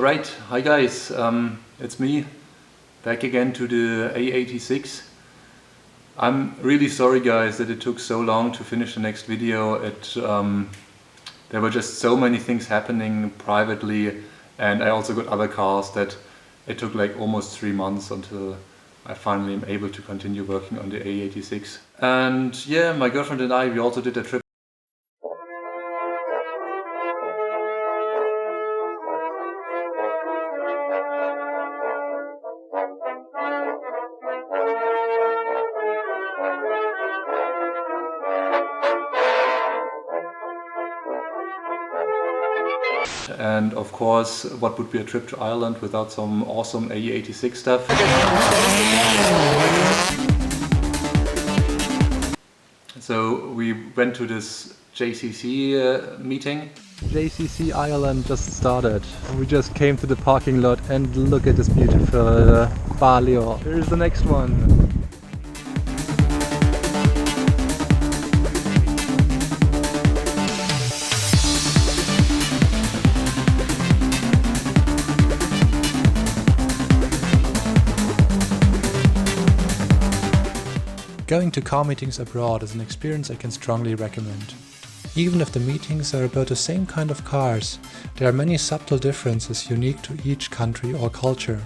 Alright, hi guys, it's me, back again to the AE86. I'm really sorry guys that it took so long to finish the next video. There were just so many things happening privately, and I also got other cars that it took like almost 3 months until I finally am able to continue working on the AE86. And yeah, my girlfriend and I, we also did a trip. And of course, what would be a trip to Ireland without some awesome AE86 stuff? So we went to this JCC meeting. JCC Ireland just started. We just came to the parking lot and look at this beautiful Balliol. Here's the next one. Going to car meetings abroad is an experience I can strongly recommend. Even if the meetings are about the same kind of cars, there are many subtle differences unique to each country or culture.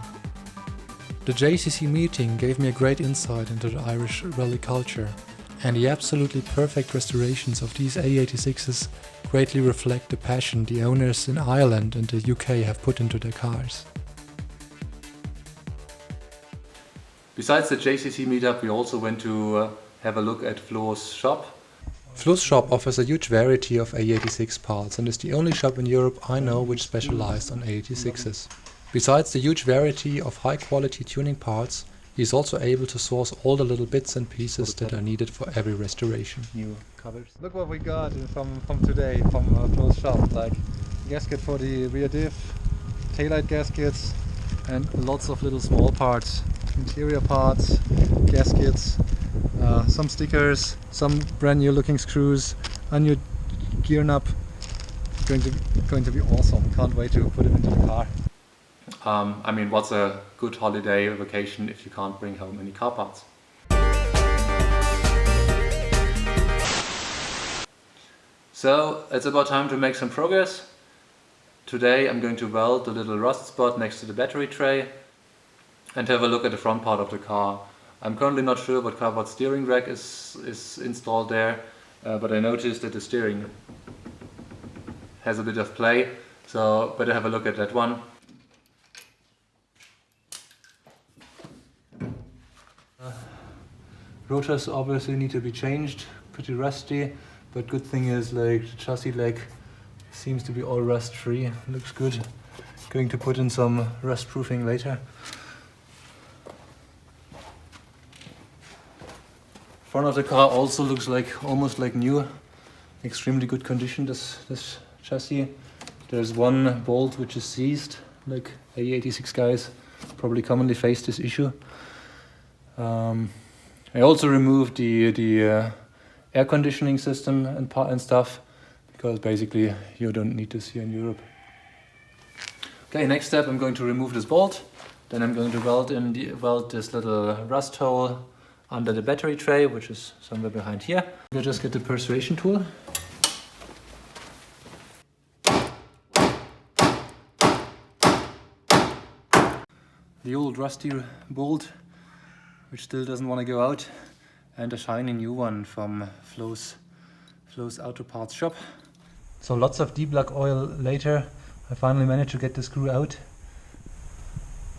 The JCC meeting gave me a great insight into the Irish rally culture, and the absolutely perfect restorations of these AE86s greatly reflect the passion the owners in Ireland and the UK have put into their cars. Besides the JCC meetup, we also went to have a look at Flo's shop. Flo's shop offers a huge variety of AE86 parts and is the only shop in Europe I know which specialized on AE86s. Besides the huge variety of high quality tuning parts, he is also able to source all the little bits and pieces that are needed for every restoration. New covers. Look what we got from today, from Flo's shop, like gasket for the rear diff, taillight gaskets, and lots of little small parts. Interior parts, gaskets, some stickers, some brand new looking screws, a new gear knob. Going to be awesome. Can't wait to put it into the car. I mean, what's a good holiday or vacation if you can't bring home any car parts? So it's about time to make some progress. Today I'm going to weld the little rust spot next to the battery tray and have a look at the front part of the car. I'm currently not sure what steering rack is installed there, but I noticed that the steering has a bit of play, so better have a look at that one. Rotors obviously need to be changed, pretty rusty, but good thing is like the chassis leg seems to be all rust free, looks good. Going to put in some rust proofing later. Front of the car also looks like almost like new, extremely good condition, this chassis. There's one bolt which is seized, like AE86 guys probably commonly face this issue. I also removed the air conditioning system and stuff, because basically you don't need this here in Europe. Okay, next step, I'm going to remove this bolt. Then I'm going to weld this little rust hole under the battery tray, which is somewhere behind here. We'll just get the perforation tool. The old rusty bolt, which still doesn't want to go out, and a shiny new one from Flo's Auto Parts shop. So lots of D-block oil later, I finally managed to get the screw out.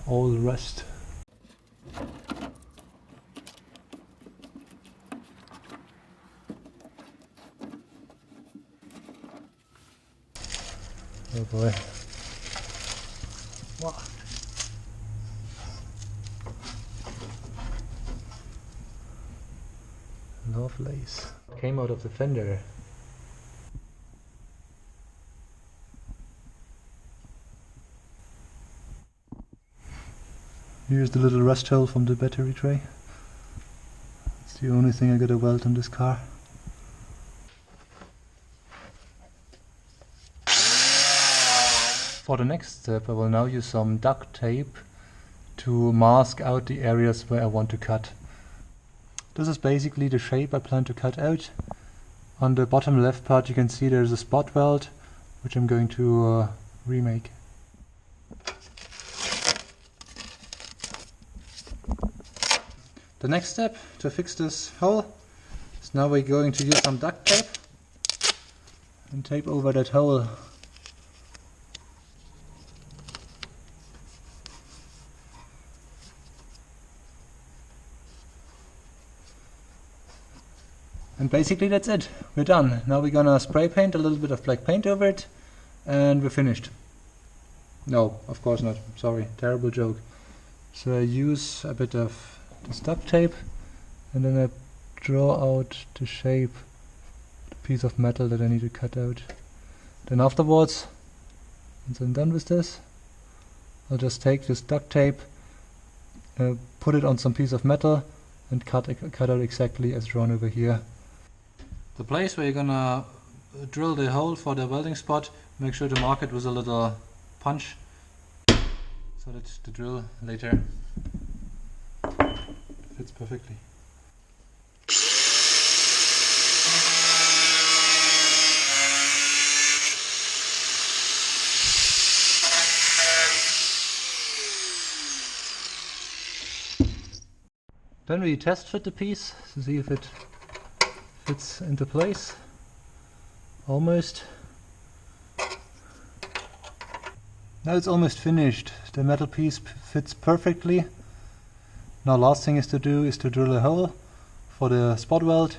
All rust. Oh boy. Wow. Lovelace. Came out of the fender. Here's the little rust hole from the battery tray. It's the only thing I got to weld on this car. For the next step, I will now use some duct tape to mask out the areas where I want to cut. This is basically the shape I plan to cut out. On the bottom left part you can see there's a spot weld, which I'm going to remake. The next step to fix this hole is now we're going to use some duct tape and tape over that hole. And basically that's it. We're done. Now we're gonna spray paint a little bit of black paint over it and we're finished. No, of course not. Sorry, terrible joke. So I use a bit of this duct tape and then I draw out the shape of the piece of metal that I need to cut out. Then afterwards, once I'm done with this, I'll just take this duct tape, put it on some piece of metal and cut out exactly as drawn over here. The place where you're gonna drill the hole for the welding spot, make sure to mark it with a little punch so that the drill later fits perfectly. Then we test fit the piece to see if it fits into place. Almost. Now it's almost finished. The metal piece fits perfectly. Now last thing is to do is to drill a hole for the spot weld.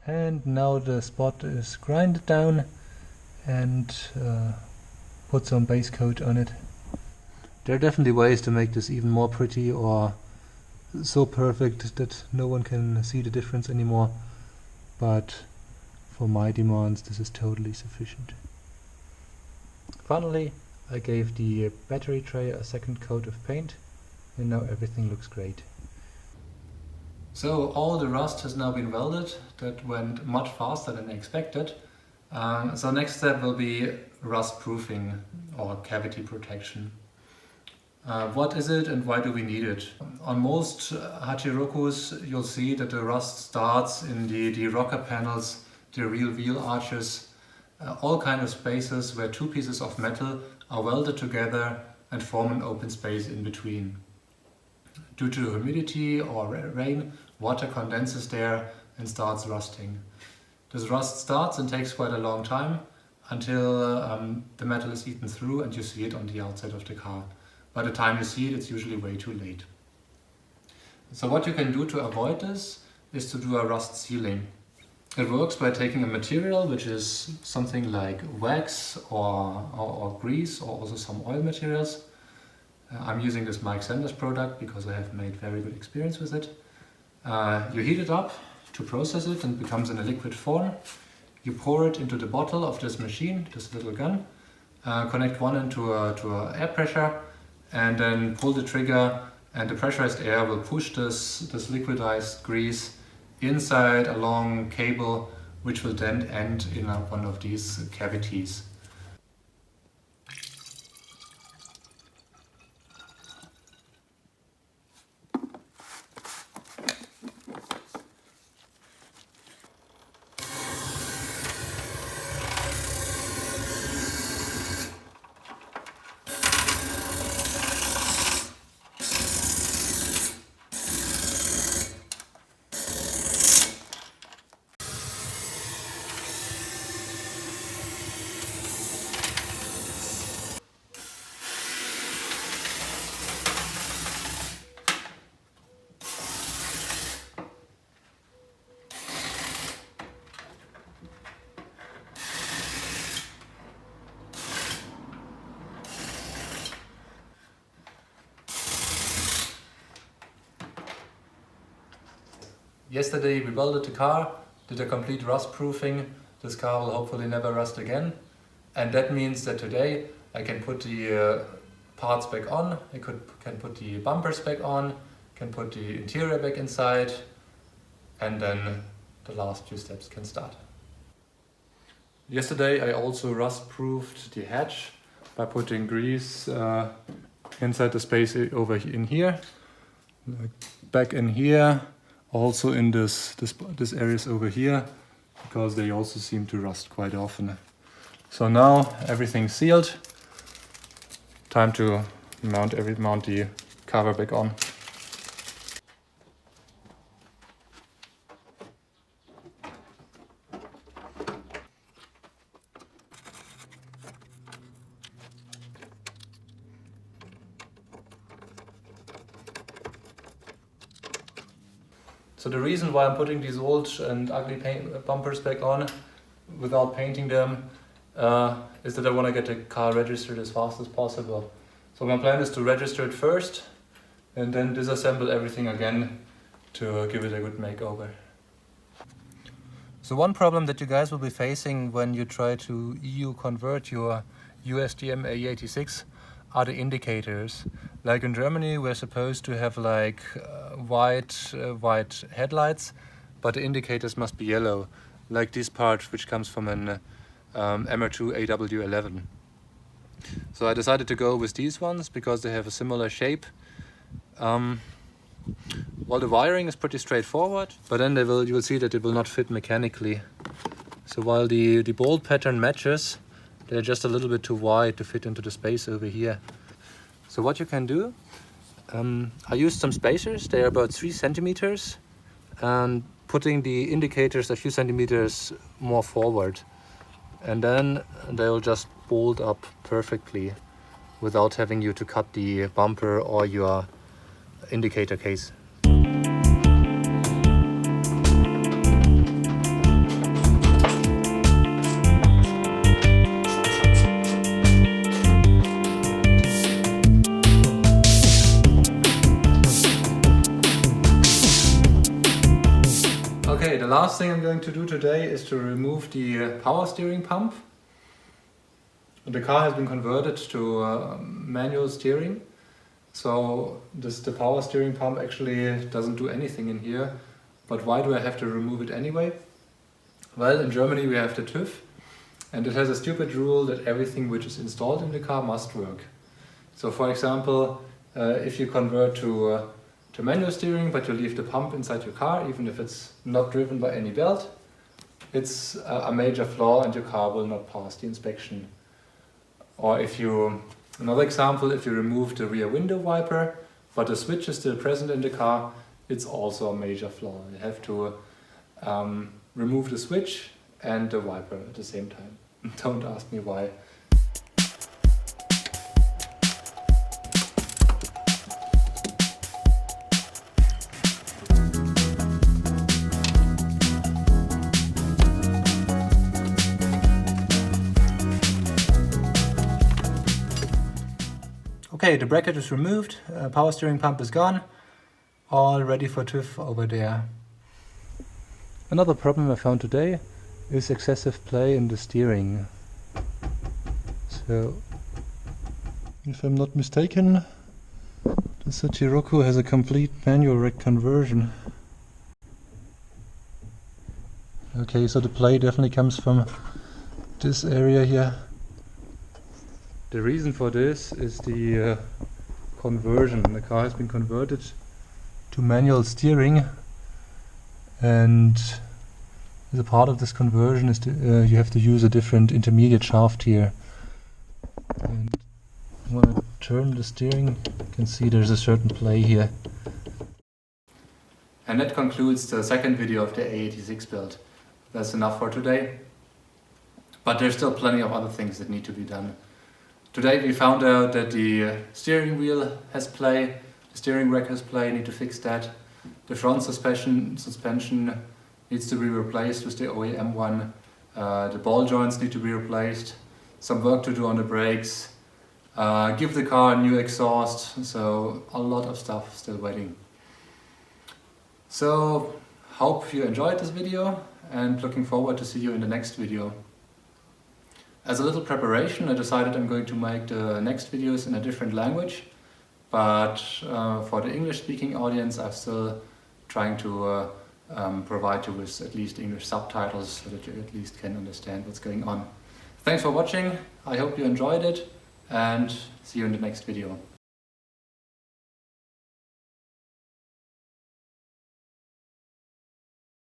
And now the spot is grinded down and put some base coat on it. There are definitely ways to make this even more pretty or so perfect that no one can see the difference anymore, but for my demands this is totally sufficient. Finally, I gave the battery tray a second coat of paint and now everything looks great. So all the rust has now been welded. That went much faster than expected. So next step will be rust proofing or cavity protection. What is it and why do we need it? On most Hachirokus you'll see that the rust starts in the rocker panels, the real wheel arches, all kind of spaces where two pieces of metal are welded together and form an open space in between. Due to humidity or rain, water condenses there and starts rusting. This rust starts and takes quite a long time until the metal is eaten through and you see it on the outside of the car. By the time you see it, it's usually way too late. So what you can do to avoid this is to do a rust sealing. It works by taking a material which is something like wax or grease or also some oil materials. I'm using this Mike Sanders product because I have made very good experience with it. You heat it up to process it and it becomes in a liquid form. You pour it into the bottle of this machine, this little gun, connect one end to a air pressure and then pull the trigger and the pressurized air will push this liquidized grease inside a long cable which will then end in one of these cavities. Yesterday we welded the car, did a complete rust proofing. This car will hopefully never rust again. And that means that today I can put the parts back on, I can put the bumpers back on, can put the interior back inside, and then the last few steps can start. Yesterday I also rust proofed the hatch by putting grease inside the space over in here, back in here, also in this areas over here, because they also seem to rust quite often. So now everything's sealed. Time to mount the cover back on. So the reason why I'm putting these old and ugly bumpers back on without painting them is that I want to get the car registered as fast as possible. So my plan is to register it first and then disassemble everything again to give it a good makeover. So one problem that you guys will be facing when you try to EU convert your USDM AE86 are the indicators. Like in Germany we're supposed to have like white headlights, but the indicators must be yellow, like this part which comes from an MR2 AW11. So I decided to go with these ones because they have a similar shape. Well, the wiring is pretty straightforward, but then you will see that it will not fit mechanically. So while the bolt pattern matches, they're just a little bit too wide to fit into the space over here. So what you can do, I used some spacers, they are about 3 centimeters, and putting the indicators a few centimeters more forward. And then they'll just bolt up perfectly without having you to cut the bumper or your indicator case. Okay, the last thing I'm going to do today is to remove the power steering pump. The car has been converted to manual steering, so the power steering pump actually doesn't do anything in here. But why do I have to remove it anyway? Well, in Germany we have the TÜV, and it has a stupid rule that everything which is installed in the car must work. So for example, if you convert to manual steering but you leave the pump inside your car, even if it's not driven by any belt, it's a major flaw and your car will not pass the inspection. Or another example, if you remove the rear window wiper but the switch is still present in the car, it's also a major flaw. You have to remove the switch and the wiper at the same time. Don't ask me why. Okay, the bracket is removed, power steering pump is gone, all ready for TÜV over there. Another problem I found today is excessive play in the steering. So, if I'm not mistaken, the Sachiroko has a complete manual rack conversion. Okay, so the play definitely comes from this area here. The reason for this is the conversion. The car has been converted to manual steering, and as a part of this conversion is you have to use a different intermediate shaft here. And when I turn the steering, you can see there's a certain play here. And that concludes the second video of the AE86 build. That's enough for today, but there's still plenty of other things that need to be done. Today we found out that the steering wheel has play, the steering rack has play, need to fix that. The front suspension needs to be replaced with the OEM one. The ball joints need to be replaced. Some work to do on the brakes. Give the car a new exhaust, so a lot of stuff still waiting. So hope you enjoyed this video and looking forward to see you in the next video. As a little preparation, I decided I'm going to make the next videos in a different language, but for the English-speaking audience I'm still trying to provide you with at least English subtitles so that you at least can understand what's going on. Thanks for watching, I hope you enjoyed it, and see you in the next video.